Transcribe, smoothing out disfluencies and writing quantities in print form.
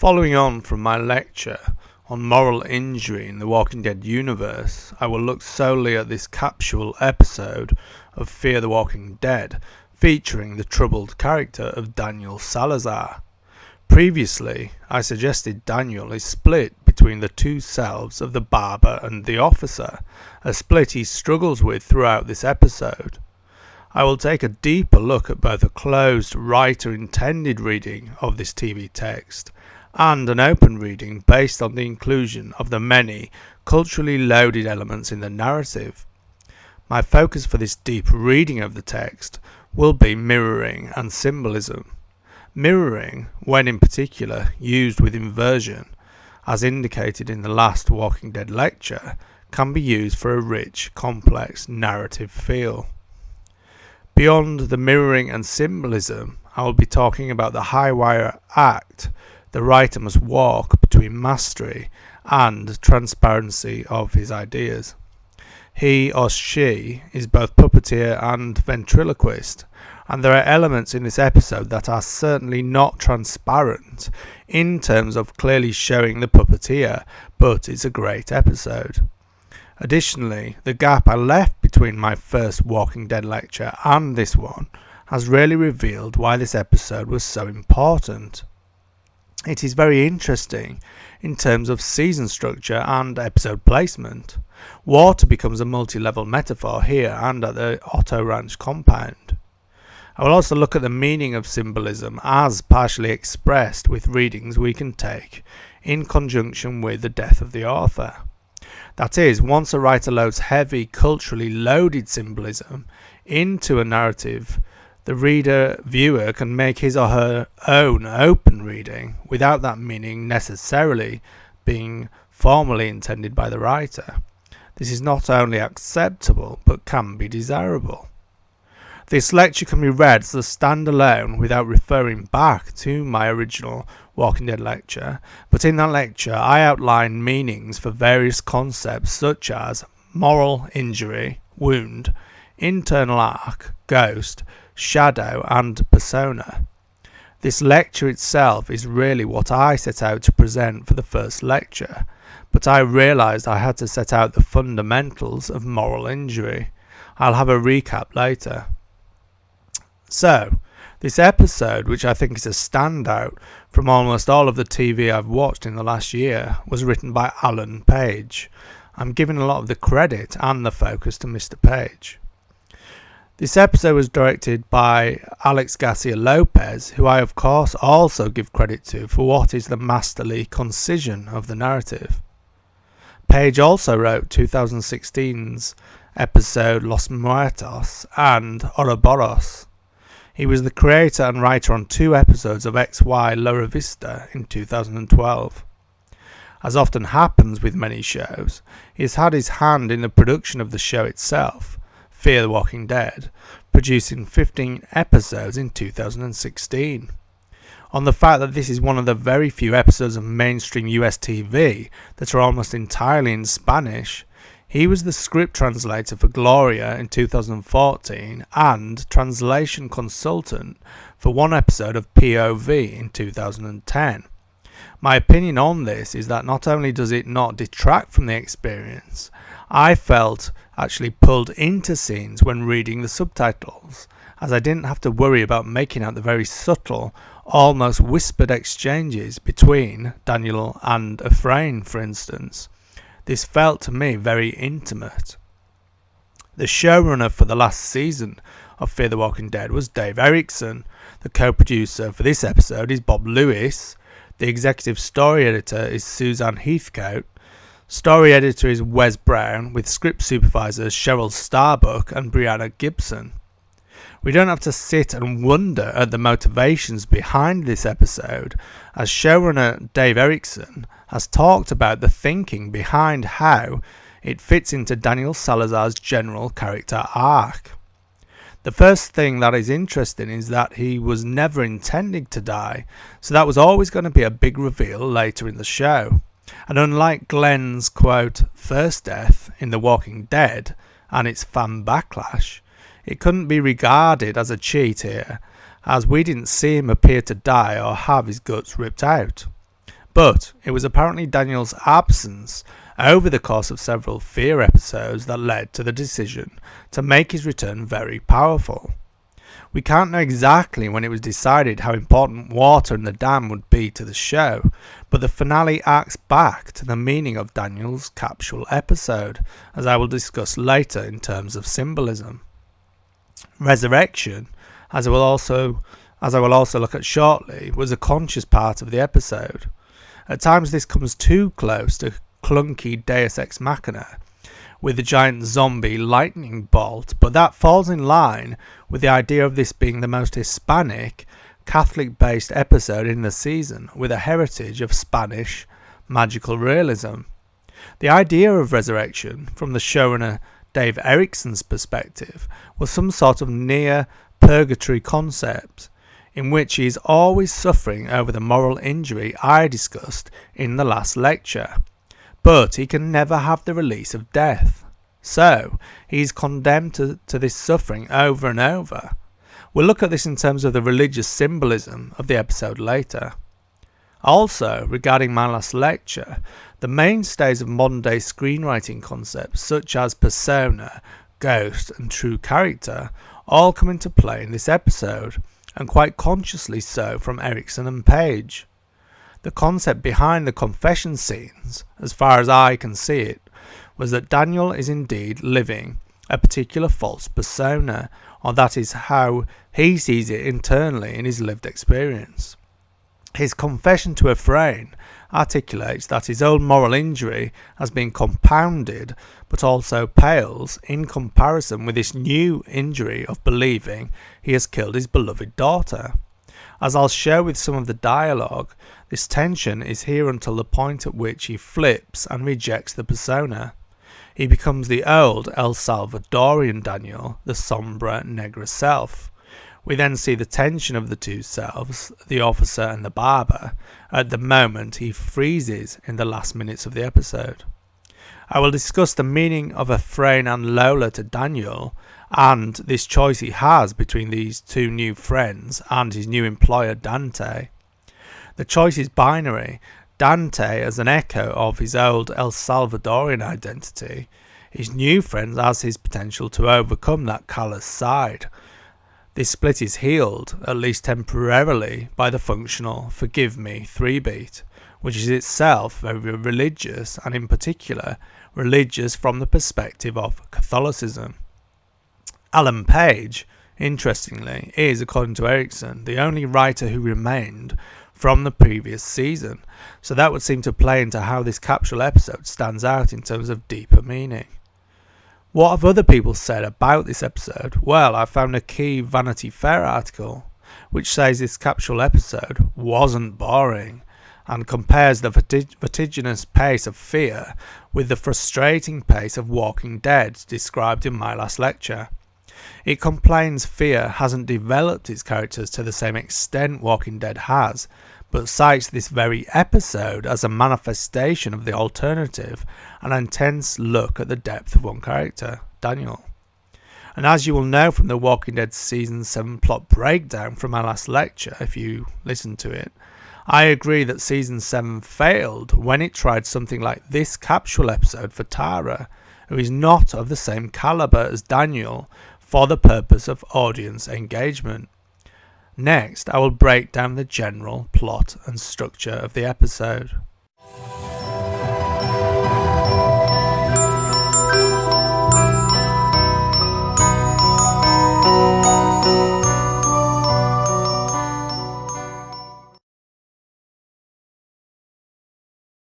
Following on from my lecture on moral injury in the Walking Dead universe, I will look solely at this capsule episode of Fear the Walking Dead, featuring the troubled character of Daniel Salazar. Previously, I suggested Daniel is split between the two selves of the barber and the officer, a split he struggles with throughout this episode. I will take a deeper look at both a closed writer-intended reading of this TV text and an open reading based on the inclusion of the many culturally loaded elements in the narrative. My focus for this deep reading of the text will be mirroring and symbolism. Mirroring, when in particular used with inversion, as indicated in the last Walking Dead lecture, can be used for a rich, complex narrative feel. Beyond the mirroring and symbolism, I will be talking about the high wire act the writer must walk between mastery and transparency of his ideas. He or she is both puppeteer and ventriloquist, and there are elements in this episode that are certainly not transparent in terms of clearly showing the puppeteer, but it's a great episode. Additionally, the gap I left between my first Walking Dead lecture and this one has really revealed why this episode was so important. It is very interesting in terms of season structure and episode placement. Water becomes a multi-level metaphor here and at the Otto Ranch compound. I will also look at the meaning of symbolism as partially expressed with readings we can take in conjunction with the death of the author. That is, once a writer loads heavy, culturally loaded symbolism into a narrative, the viewer can make his or her own open reading without that meaning necessarily being formally intended by the writer. This is not only acceptable, but can be desirable. This lecture can be read as a standalone without referring back to my original Walking Dead lecture, but in that lecture I outline meanings for various concepts such as moral injury, wound, internal arc, ghost, shadow and persona. This lecture itself is really what I set out to present for the first lecture, but I realised I had to set out the fundamentals of moral injury. I'll have a recap later. So, this episode, which I think is a standout from almost all of the TV I've watched in the last year, was written by Alan Page. I'm giving a lot of the credit and the focus to Mr. Page. This episode was directed by Alex Garcia Lopez, who I of course also give credit to for what is the masterly concision of the narrative. Page also wrote 2016's episode Los Muertos and Ouroboros. He was the creator and writer on 2 episodes of XY La Revista in 2012. As often happens with many shows, he has had his hand in the production of the show itself, Fear the Walking Dead, producing 15 episodes in 2016. On the fact that this is one of the very few episodes of mainstream US TV that are almost entirely in Spanish, he was the script translator for Gloria in 2014 and translation consultant for one episode of POV in 2010. My opinion on this is that not only does it not detract from the experience, I felt actually pulled into scenes when reading the subtitles, as I didn't have to worry about making out the very subtle, almost whispered exchanges between Daniel and Efrain, for instance. This felt to me very intimate. The showrunner for the last season of Fear the Walking Dead was Dave Erickson. The co-producer for this episode is Bob Lewis. The executive story editor is Suzanne Heathcote. Story editor is Wes Brown, with script supervisors Cheryl Starbuck and Brianna Gibson. We don't have to sit and wonder at the motivations behind this episode, as showrunner Dave Erickson has talked about the thinking behind how it fits into Daniel Salazar's general character arc. The first thing that is interesting is that he was never intending to die, so that was always going to be a big reveal later in the show. And unlike Glenn's, quote, first death in The Walking Dead and its fan backlash, it couldn't be regarded as a cheat here, as we didn't see him appear to die or have his guts ripped out. But it was apparently Daniel's absence over the course of several fear episodes that led to the decision to make his return very powerful. We can't know exactly when it was decided how important water and the dam would be to the show, but the finale acts back to the meaning of Daniel's capsule episode, as I will discuss later in terms of symbolism. Resurrection, as I will also look at shortly, was a conscious part of the episode. At times this comes too close to clunky Deus Ex Machina, with the giant zombie lightning bolt, but that falls in line with the idea of this being the most Hispanic, Catholic-based episode in the season, with a heritage of Spanish magical realism. The idea of resurrection, from the showrunner Dave Erickson's perspective, was some sort of near purgatory concept, in which he is always suffering over the moral injury I discussed in the last lecture. But he can never have the release of death. So, he is condemned to this suffering over and over. We'll look at this in terms of the religious symbolism of the episode later. Also, regarding my last lecture, the mainstays of modern day screenwriting concepts such as persona, ghost and true character all come into play in this episode, and quite consciously so from Erickson and Page. The concept behind the confession scenes, as far as I can see it, was that Daniel is indeed living a particular false persona, or that is how he sees it internally in his lived experience. His confession to Ephraim articulates that his own moral injury has been compounded, but also pales in comparison with this new injury of believing he has killed his beloved daughter. As I'll show with some of the dialogue, this tension is here until the point at which he flips and rejects the persona. He becomes the old El Salvadorian Daniel, the sombre Negra self. We then see the tension of the two selves, the officer and the barber, at the moment he freezes in the last minutes of the episode. I will discuss the meaning of Ephraim and Lola to Daniel, and this choice he has between these two new friends and his new employer Dante. The choice is binary. Dante as an echo of his old El Salvadorian identity. His new friend has his potential to overcome that callous side. This split is healed, at least temporarily, by the functional Forgive Me 3-beat, which is itself very religious, and in particular religious from the perspective of Catholicism. Alan Page, interestingly, is, according to Erickson, the only writer who remained from the previous season, so that would seem to play into how this capsule episode stands out in terms of deeper meaning. What have other people said about this episode? Well, I found a key Vanity Fair article which says this capsule episode wasn't boring, and compares the vertiginous pace of fear with the frustrating pace of Walking Dead described in my last lecture. It complains fear hasn't developed its characters to the same extent Walking Dead has, but cites this very episode as a manifestation of the alternative, an intense look at the depth of one character, Daniel. And as you will know from the Walking Dead Season 7 plot breakdown from my last lecture, if you listen to it, I agree that Season 7 failed when it tried something like this capsule episode for Tara, who is not of the same caliber as Daniel, for the purpose of audience engagement. Next, I will break down the general plot and structure of the episode.